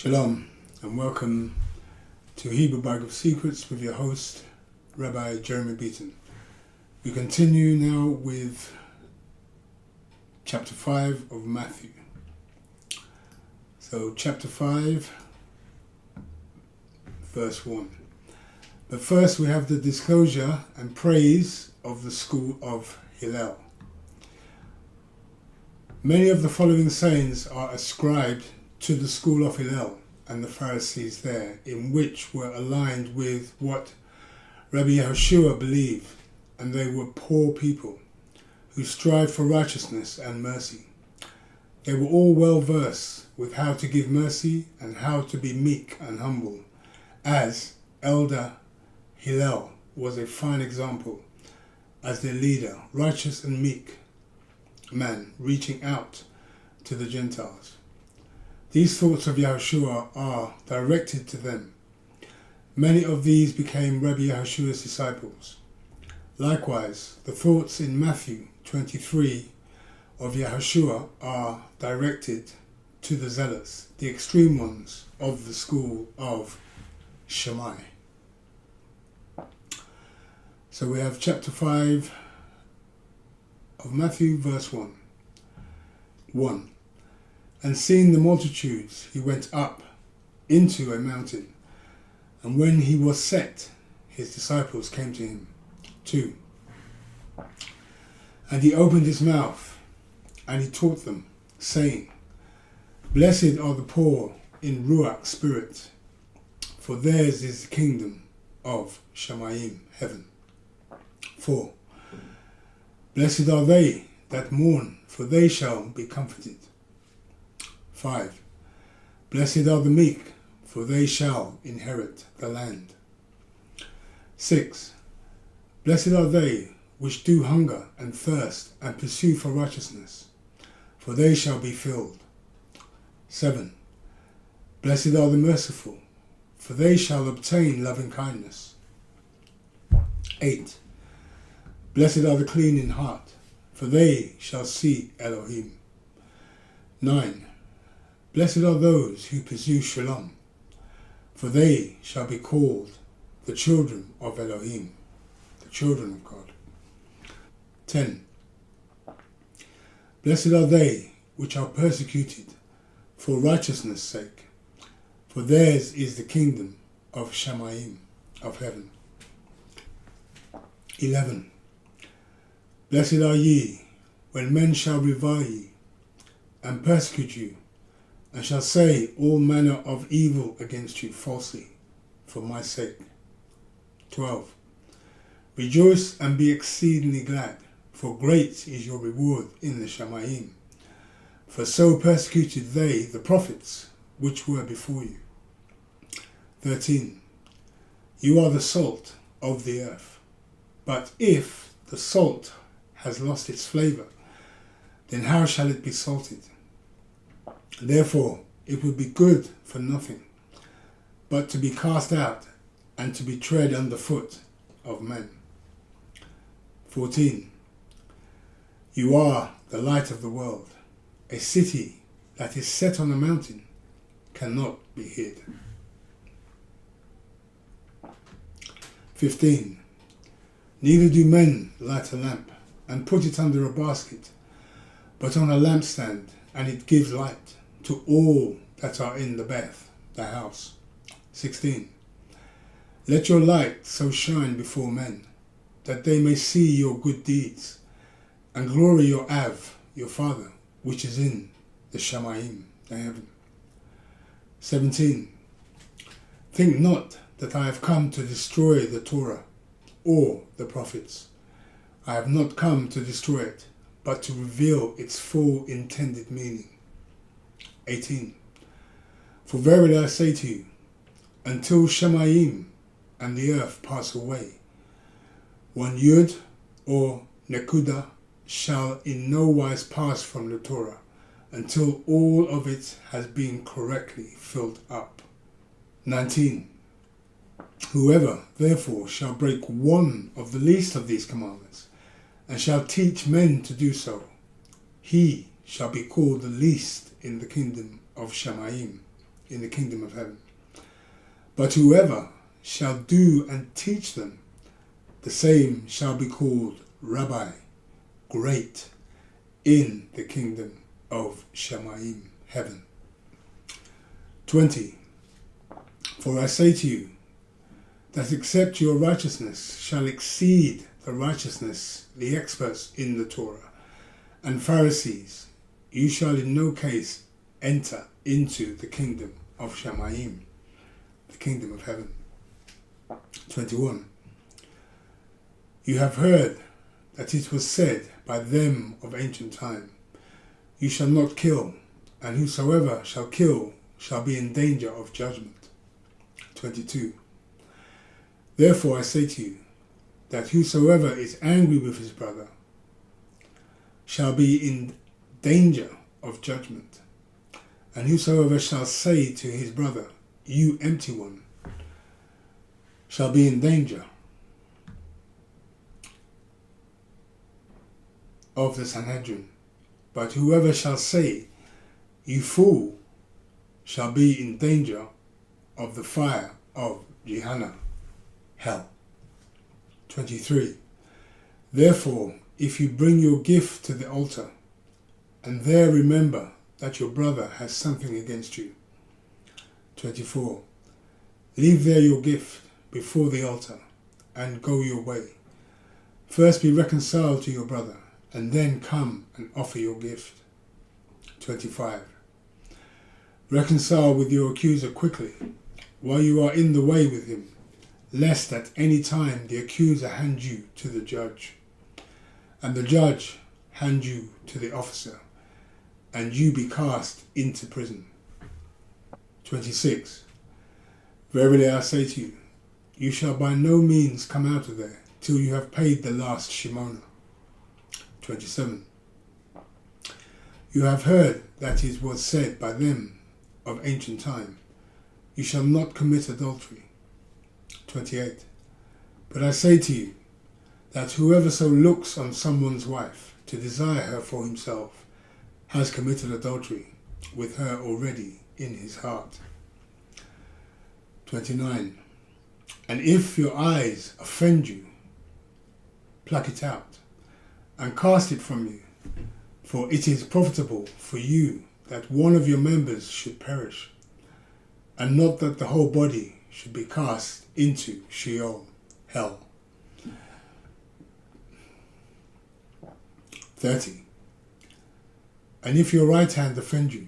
Shalom and welcome to Hebrew Bag of Secrets with your host, Rabbi Beaton. We continue now with chapter 5 of Mathew. So chapter 5, verse 1. But first we have the disclosure and praise of the school of Hillel. Many of the following sayings are ascribed to the school of Hillel and the Pharisees there, in which were aligned with what Rabbi Yehoshua believed, and they were poor people who strived for righteousness and mercy. They were all well versed with how to give mercy and how to be meek and humble, as Elder Hillel was a fine example as their leader, righteous and meek man, reaching out to the Gentiles. These thoughts of Yehoshua are directed to them. Many of these became Rabbi Yehoshua's disciples. Likewise, the thoughts in Mathew 23 of Yehoshua are directed to the zealots, the extreme ones of the school of Shammai. So we have chapter 5 of Mathew, verse 1. 1. And seeing the multitudes, he went up into a mountain. And when he was set, his disciples came to him. 2. And he opened his mouth, and he taught them, saying, Blessed are the poor in Ruach spirit, for theirs is the kingdom of Shamayim, heaven. 4. Blessed are they that mourn, for they shall be comforted. 5. Blessed are the meek, for they shall inherit the land. 6. Blessed are they which do hunger and thirst and pursue for righteousness, for they shall be filled. 7. Blessed are the merciful, for they shall obtain loving kindness. 8. Blessed are the clean in heart, for they shall see Elohim. 9. Blessed are those who pursue Shalom, for they shall be called the children of Elohim, the children of God. 10. Blessed are they which are persecuted for righteousness' sake, for theirs is the kingdom of Shamayim, of heaven. 11. Blessed are ye when men shall revile ye and persecute you, and shall say all manner of evil against you falsely, for my sake. 12. Rejoice and be exceedingly glad, for great is your reward in the Shamayim. For so persecuted they the prophets which were before you. 13. You are the salt of the earth. But if the salt has lost its flavour, then how shall it be salted? Therefore, it would be good for nothing, but to be cast out and to be tread under foot of men. 14. You are the light of the world. A city that is set on a mountain cannot be hid. 15. Neither do men light a lamp and put it under a basket, but on a lampstand, and it gives light to all that are in the house. 16. Let your light so shine before men, that they may see your good deeds, and glory your Av, your Father, which is in the Shamayim, the heaven. 17. Think not that I have come to destroy the Torah or the prophets. I have not come to destroy it, but to reveal its full intended meaning. 18. For verily I say to you, until Shamayim and the earth pass away, one Yud or Nekuda shall in no wise pass from the Torah, until all of it has been correctly filled up. 19. Whoever therefore shall break one of the least of these commandments, and shall teach men to do so, he shall be called the least in the kingdom of Shamayim, in the kingdom of heaven. But whoever shall do and teach them, the same shall be called Rabbi, great, in the kingdom of Shamayim, heaven. 20. For I say to you, that except your righteousness shall exceed the righteousness, the experts in the Torah, and Pharisees, you shall in no case enter into the kingdom of Shamayim, the kingdom of heaven. 21. You have heard that it was said by them of ancient time, you shall not kill, and whosoever shall kill shall be in danger of judgment. 22. Therefore I say to you, that whosoever is angry with his brother shall be in danger of judgment, and whosoever shall say to his brother, you empty one, shall be in danger of the Sanhedrin. But whoever shall say, you fool, shall be in danger of the fire of Gehenna, hell. 23. Therefore, if you bring your gift to the altar, and there remember that your brother has something against you. 24. Leave there your gift before the altar, and go your way. First be reconciled to your brother, and then come and offer your gift. 25. Reconcile with your accuser quickly, while you are in the way with him, lest at any time the accuser hand you to the judge, and the judge hand you to the officer, and you be cast into prison. 26. Verily I say to you, you shall by no means come out of there till you have paid the last shimona. 27. You have heard that it was said by them of ancient time, you shall not commit adultery. 28. But I say to you, that whoever so looks on someone's wife to desire her for himself has committed adultery with her already in his heart. 29. And if your eyes offend you, pluck it out, and cast it from you, for it is profitable for you that one of your members should perish, and not that the whole body should be cast into Sheol, hell. 30. And if your right hand offend you,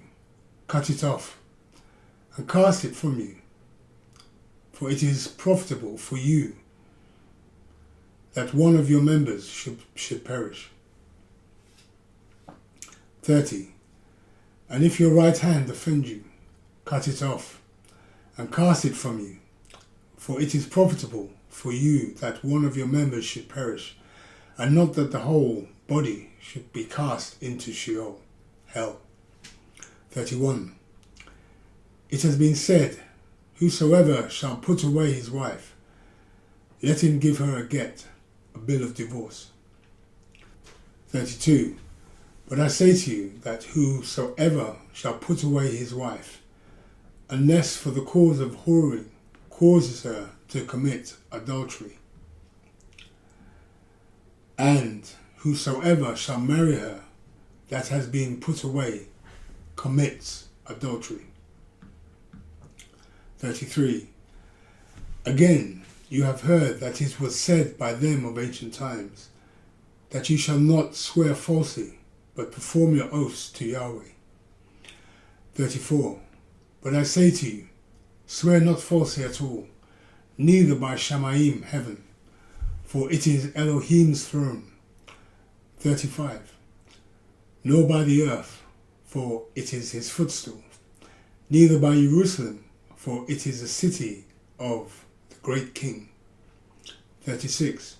cut it off, and cast it from you, for it is profitable for you that one of your members should perish. 30. And if your right hand offend you, cut it off, and cast it from you, for it is profitable for you that one of your members should perish, and not that the whole body should be cast into Sheol, hell. 31. It has been said, whosoever shall put away his wife, let him give her a get, a bill of divorce. 32. But I say to you that whosoever shall put away his wife, unless for the cause of whoring causes her to commit adultery, and whosoever shall marry her that has been put away commits adultery. 33. Again, you have heard that it was said by them of ancient times, that you shall not swear falsely, but perform your oaths to Yahweh. 34. But I say to you, swear not falsely at all, neither by Shamayim, heaven, for it is Elohim's throne. 35. Nor by the earth, for it is his footstool, neither by Jerusalem, for it is the city of the great king. 36.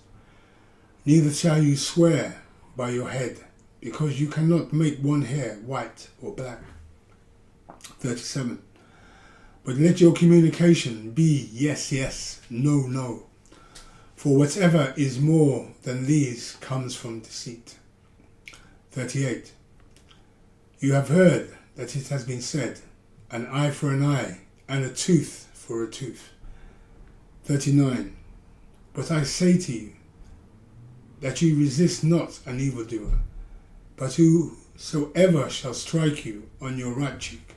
Neither shall you swear by your head, because you cannot make one hair white or black. 37. But let your communication be yes, yes, no, no, for whatever is more than these comes from deceit. 38. You have heard that it has been said, an eye for an eye, and a tooth for a tooth. 39. But I say to you, that you resist not an evildoer, but whosoever shall strike you on your right cheek,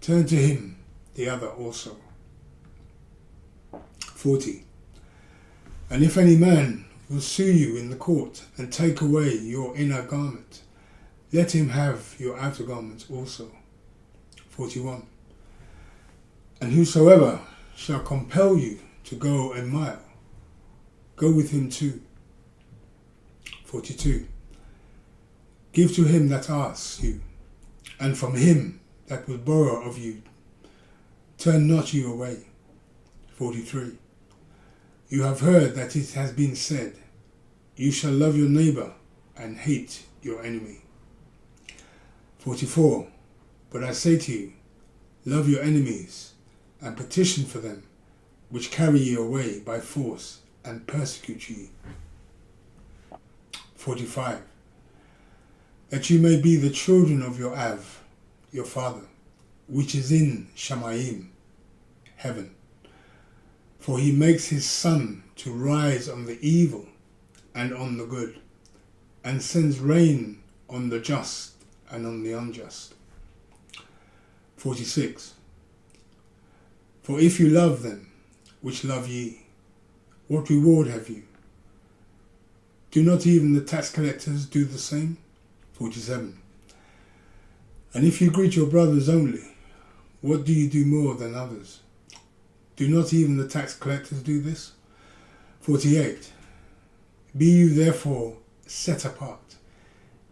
turn to him the other also. 40. And if any man will sue you in the court and take away your inner garment, let him have your outer garment also. 41. And whosoever shall compel you to go a mile, go with him too. 42. Give to him that asks you, and from him that will borrow of you, turn not you away. 43. You have heard that it has been said, you shall love your neighbour and hate your enemy. 44. But I say to you, love your enemies and petition for them which carry you away by force and persecute you. 45. That you may be the children of your Av, your Father, which is in Shamayim, heaven. For he makes his sun to rise on the evil and on the good, and sends rain on the just and on the unjust. 46. For if you love them which love ye, what reward have you? Do not even the tax collectors do the same? 47. And if you greet your brothers only, what do you do more than others? Do not even the tax collectors do this? 48. Be you therefore set apart,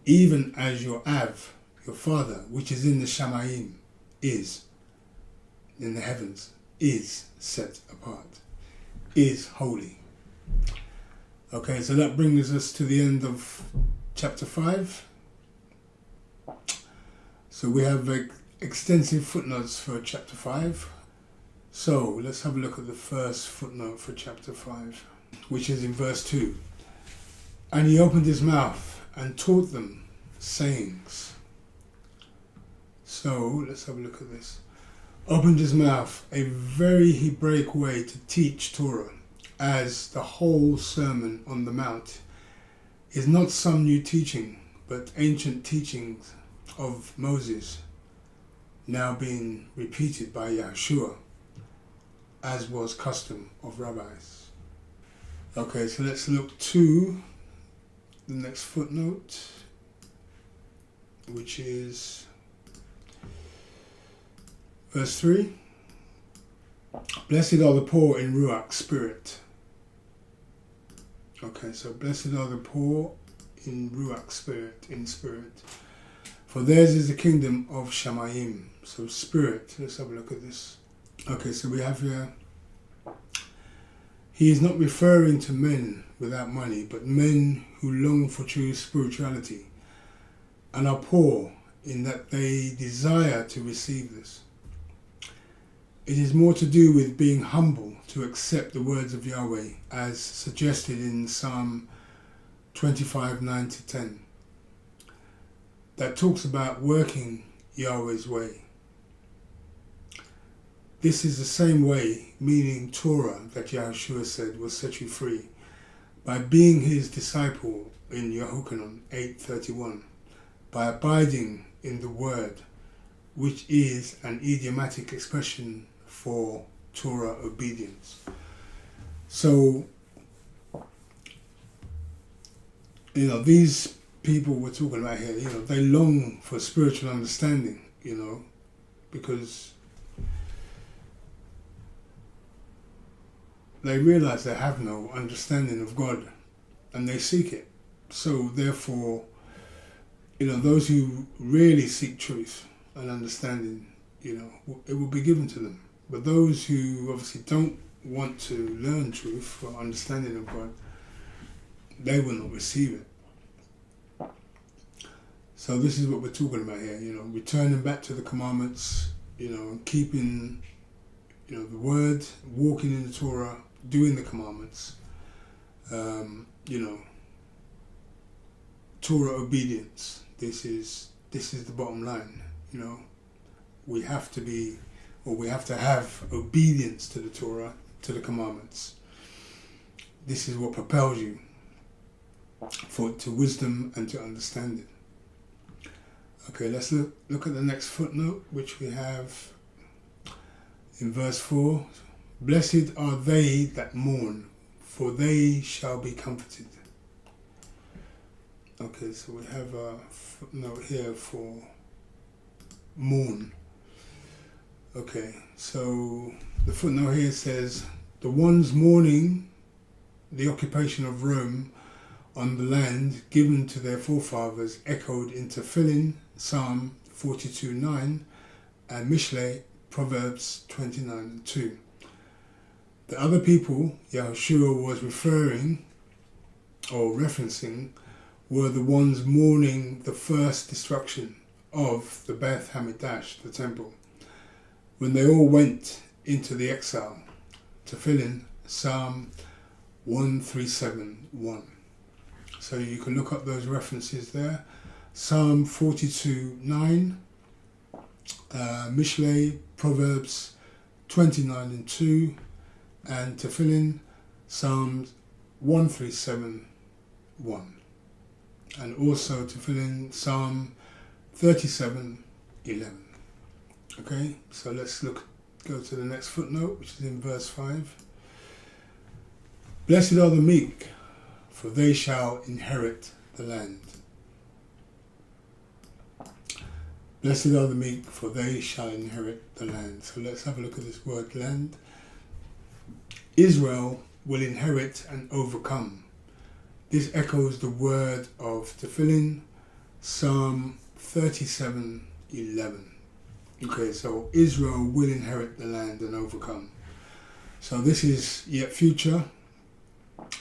even as your Av, your Father, which is in the Shamayim, is, in the heavens, is set apart, is holy. Okay, so that brings us to the end of chapter 5. So we have extensive footnotes for chapter 5. So let's have a look at the first footnote for chapter 5, which is in verse 2. And he opened his mouth and taught them sayings. So let's have a look at this. Opened his mouth, a very Hebraic way to teach Torah, as the whole Sermon on the Mount is not some new teaching, but ancient teachings of Moses, now being repeated by Yahshua, as was custom of rabbis. Okay, so let's look to the next footnote, which is verse 3. Blessed are the poor in Ruach spirit. Okay, so blessed are the poor in Ruach spirit, in spirit. For theirs is the kingdom of Shamayim. So spirit, let's have a look at this. Okay, so we have here, he is not referring to men without money, but men who long for true spirituality and are poor in that they desire to receive this. It is more to do with being humble to accept the words of Yahweh as suggested in Psalm 25, 9-10, that talks about working Yahweh's way. This is the same way, meaning Torah, that Yahushua said will set you free, by being his disciple in Yehochanan 8:31, by abiding in the word, which is an idiomatic expression for Torah obedience. So, these people we're talking about here, they long for spiritual understanding, because they realize they have no understanding of God and they seek it. So therefore, those who really seek truth and understanding, it will be given to them. But those who obviously don't want to learn truth or understanding of God, they will not receive it. So this is what we're talking about here, returning back to the commandments, keeping, the word, walking in the Torah, doing the commandments, Torah obedience. This is the bottom line, we have to be, or we have to have obedience to the Torah, to the commandments. This is what propels you to wisdom and to understanding. Okay, let's look at the next footnote, which we have in verse 4. Blessed are they that mourn, for they shall be comforted. Okay, so we have a footnote here for mourn. Okay, so the footnote here says, the ones mourning the occupation of Rome on the land given to their forefathers echoed into Tefillin, Psalm 42:9, and Mishlei, Proverbs 29:2. The other people Yahushua was referring or referencing were the ones mourning the first destruction of the Beth Hamidash, the temple, when they all went into the exile. Tefillin, Psalm 137:1. So you can look up those references there. Psalm 42:9, Mishlei, Proverbs 29:2, and Tefillin, Psalms 137:1, and also Tefillin, Psalm 37:11. Okay, so let's go to the next footnote, which is in verse 5. Blessed are the meek, for they shall inherit the land. Blessed are the meek, for they shall inherit the land. So let's have a look at this word land. Israel will inherit and overcome. This echoes the word of Tefillin, Psalm 37:11. Okay, so Israel will inherit the land and overcome. So this is yet future.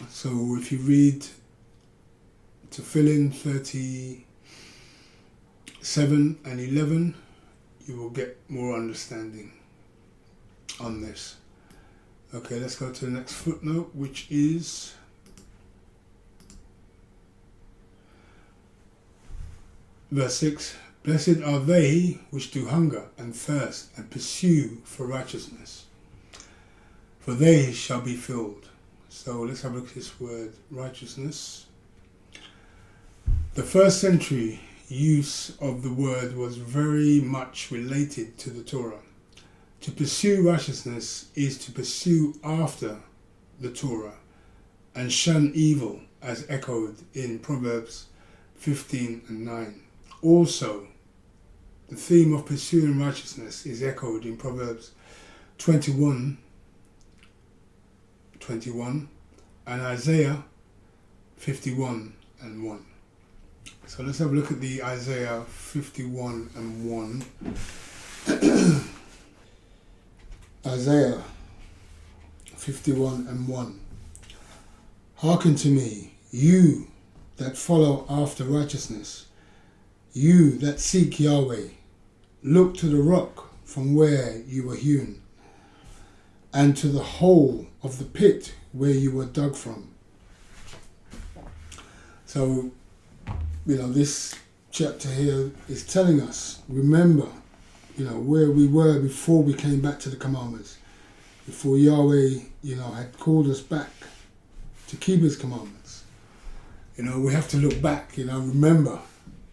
So if you read Tefillin 37:11, you will get more understanding on this. Okay, let's go to the next footnote, which is verse 6. Blessed are they which do hunger and thirst and pursue for righteousness, for they shall be filled. So let's have a look at this word, righteousness. The first century use of the word was very much related to the Torah. To pursue righteousness is to pursue after the Torah and shun evil, as echoed in Proverbs 15:9. Also, the theme of pursuing righteousness is echoed in Proverbs 21:21 and Isaiah 51:1. So let's have a look at the Isaiah 51:1. Isaiah 51:1. Hearken to me, you that follow after righteousness, you that seek Yahweh. Look to the rock from where you were hewn, and to the hole of the pit where you were dug from. So, this chapter here is telling us, remember, where we were before we came back to the commandments, before Yahweh, had called us back to keep his commandments. We have to look back, remember,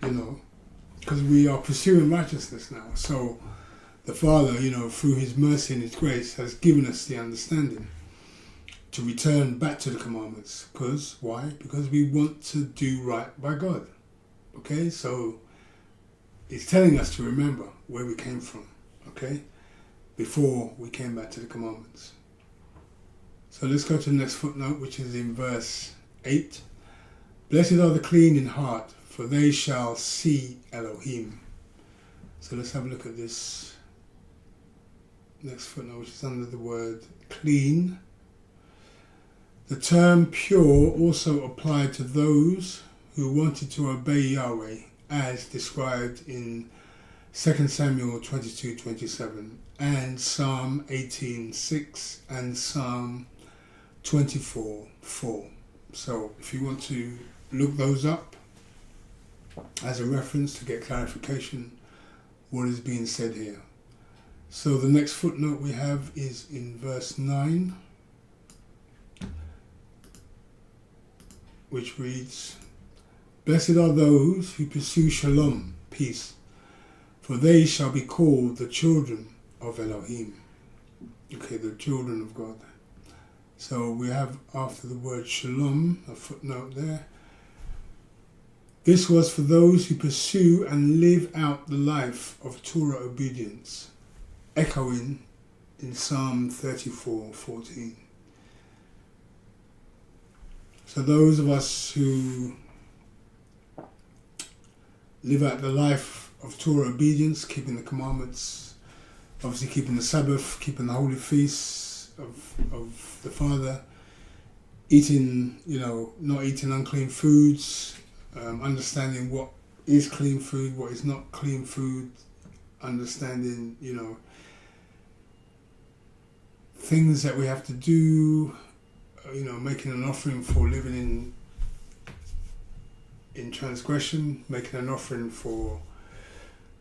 because we are pursuing righteousness now. So the Father, through his mercy and his grace, has given us the understanding to return back to the commandments. Because, why? Because we want to do right by God. Okay, so it's telling us to remember where we came from, okay, before we came back to the commandments. So let's go to the next footnote, which is in verse 8. Blessed are the clean in heart, for they shall see Elohim. So let's have a look at this next footnote, which is under the word clean. The term pure also applied to those who wanted to obey Yahweh, as described in 2 Samuel 22:27 and Psalm 18:6 and Psalm 24:4. So if you want to look those up as a reference to get clarification what is being said here. So the next footnote we have is in verse 9, which reads, "Blessed are those who pursue shalom, peace, for they shall be called the children of Elohim." Okay, the children of God. So we have after the word shalom, a footnote there. This was for those who pursue and live out the life of Torah obedience, echoing in Psalm 34:14. So those of us who live out the life of Torah obedience, keeping the commandments, obviously keeping the Sabbath, keeping the holy feasts of the Father, eating, not eating unclean foods, understanding what is clean food, what is not clean food, understanding, things that we have to do, making an offering for living in transgression, making an offering for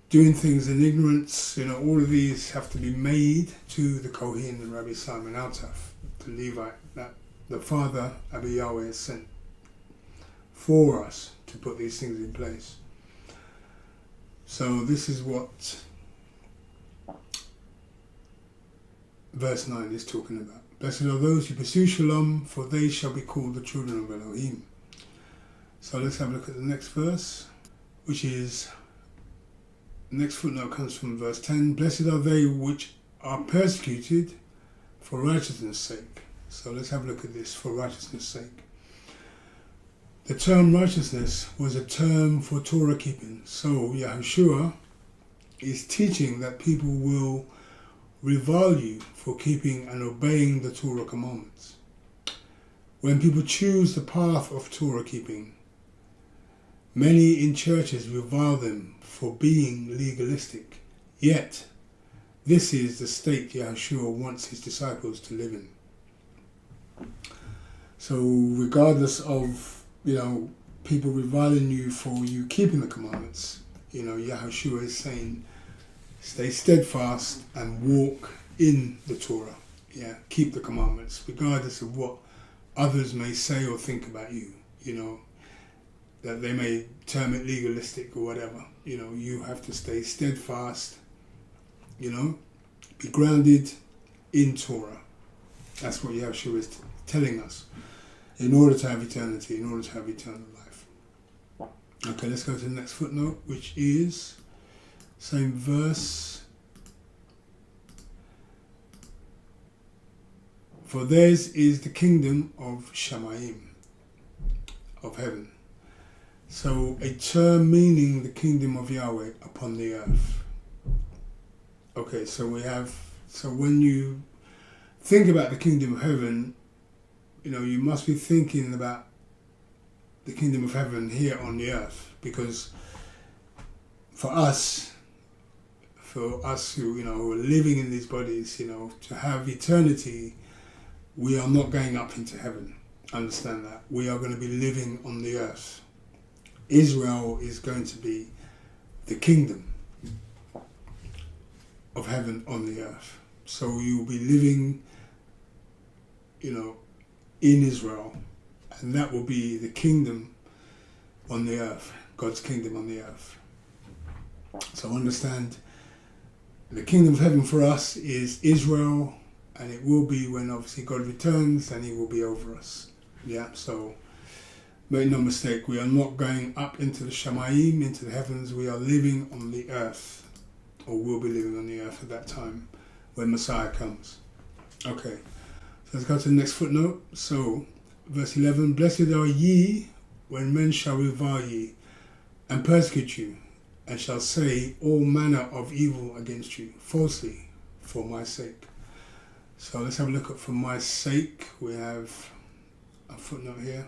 doing things in ignorance, all of these have to be made to the Kohen and Rabbi Simon Altaf, the Levite, that the Father, Abba Yahweh, has sent for us to put these things in place. So this is what verse 9 is talking about. Blessed are those who pursue shalom, for they shall be called the children of Elohim. So let's have a look at the next verse, which is, the next footnote comes from verse 10. Blessed are they which are persecuted for righteousness' sake. So let's have a look at this, for righteousness' sake. The term righteousness was a term for Torah keeping. So Yahushua is teaching that people will revile you for keeping and obeying the Torah commandments. When people choose the path of Torah keeping, many in churches revile them for being legalistic. Yet, this is the state Yahushua wants his disciples to live in. So regardless of, people reviling you for you keeping the commandments, Yahushua is saying, stay steadfast and walk in the Torah. Keep the commandments, regardless of what others may say or think about you, that they may term it legalistic or whatever. You have to stay steadfast, be grounded in Torah. That's what Yahushua is telling us in order to have eternity, in order to have eternal life. Okay, let's go to the next footnote, which is same verse. For theirs is the kingdom of Shamayim, of heaven. So a term meaning the kingdom of Yahweh upon the earth. Okay, so when you think about the kingdom of heaven, you must be thinking about the kingdom of heaven here on the earth, because for us who, who are living in these bodies, to have eternity, we are not going up into heaven. Understand that. We are going to be living on the earth. Israel is going to be the kingdom of heaven on the earth. So you'll be living, in Israel, and that will be the kingdom on the earth, God's kingdom on the earth. So understand, the kingdom of heaven for us is Israel, and it will be when obviously God returns, and he will be over us. So make no mistake, we are not going up into the Shamayim, into the heavens. We are living on the earth, or will be living on the earth at that time when Messiah comes. Okay, so let's go to the next footnote. So verse 11, blessed are ye when men shall revile ye and persecute you, and shall say all manner of evil against you falsely for my sake. So let's have a look at for my sake. We have a footnote here.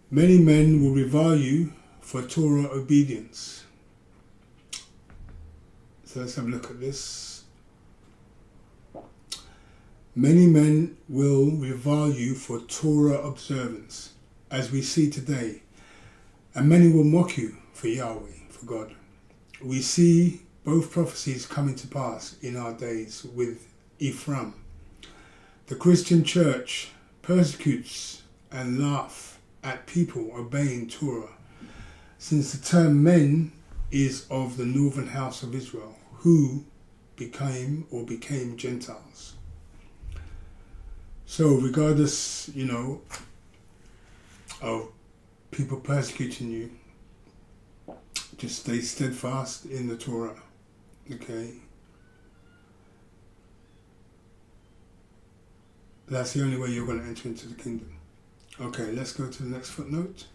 Many men will revile you for Torah obedience. So let's have a look at this. Many men will revile you for Torah observance, as we see today, and many will mock you for Yahweh, for God. We see both prophecies coming to pass in our days with Ephraim. The Christian church persecutes and laugh at people obeying Torah, since the term men is of the northern house of Israel, who became Gentiles. So regardless, of people persecuting you, just stay steadfast in the Torah, okay? That's the only way you're going to enter into the kingdom. Okay, let's go to the next footnote.